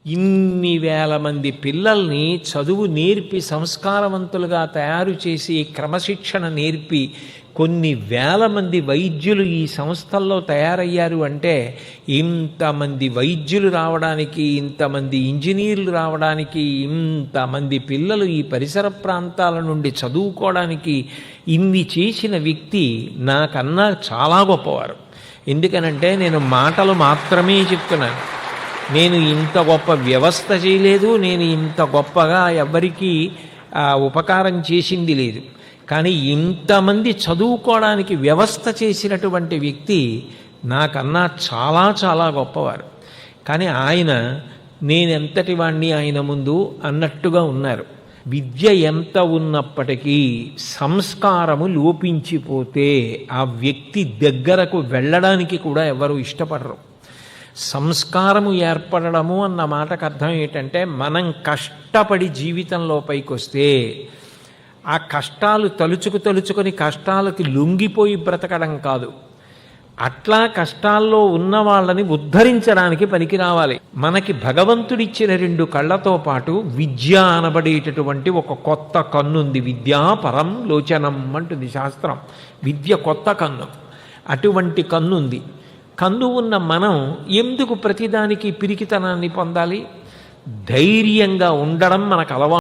ఇన్ని వేల మంది పిల్లల్ని చదువు నేర్పి సంస్కారవంతులుగా తయారు చేసి క్రమశిక్షణ నేర్పి కొన్ని వేల మంది వైద్యులు ఈ సంస్థల్లో తయారయ్యారు అంటే, ఇంతమంది వైద్యులు రావడానికి, ఇంతమంది ఇంజనీర్లు రావడానికి, ఇంతమంది పిల్లలు ఈ పరిసర ప్రాంతాల నుండి చదువుకోవడానికి ఇన్ని చేసిన వ్యక్తి నాకన్నా చాలా గొప్పవారు. ఎందుకనంటే నేను మాటలు మాత్రమే చెప్తున్నాను. నేను ఇంత గొప్ప వ్యవస్థ చేయలేదు, నేను ఇంత గొప్పగా ఎవ్వరికీ ఉపకారం చేసింది లేదు. కానీ ఇంతమంది చదువుకోవడానికి వ్యవస్థ చేసినటువంటి వ్యక్తి నాకన్నా చాలా చాలా గొప్పవారు. కానీ ఆయన నేనెంతటి వాణ్ణి ఆయన ముందు అన్నట్టుగా ఉన్నారు. విద్య ఎంత ఉన్నప్పటికీ సంస్కారము లోపించిపోతే ఆ వ్యక్తి దగ్గరకు వెళ్ళడానికి కూడా ఎవరు ఇష్టపడరు. సంస్కారము ఏర్పడము అన్న మాటకు అర్థం ఏంటంటే, మనం కష్టపడి జీవితంలో పైకి వస్తే ఆ కష్టాలు తలుచుకొని కష్టాలకి లొంగిపోయి బ్రతకడం కాదు, అట్లా కష్టాల్లో ఉన్న వాళ్ళని ఉద్ధరించడానికి పనికి రావాలి. మనకి భగవంతుడిచ్చిన 2 కళ్ళతో పాటు విద్య అనబడేటటువంటి ఒక కొత్త కన్నుంది. విద్యా పరం లోచనం అంటుంది శాస్త్రం. విద్య కొత్త కన్ను. అటువంటి కన్నుంది. కన్ను ఉన్న మనం ఎందుకు ప్రతిదానికి పిరికితనాన్ని పొందాలి? ధైర్యంగా ఉండడం మనకు అలవాటు.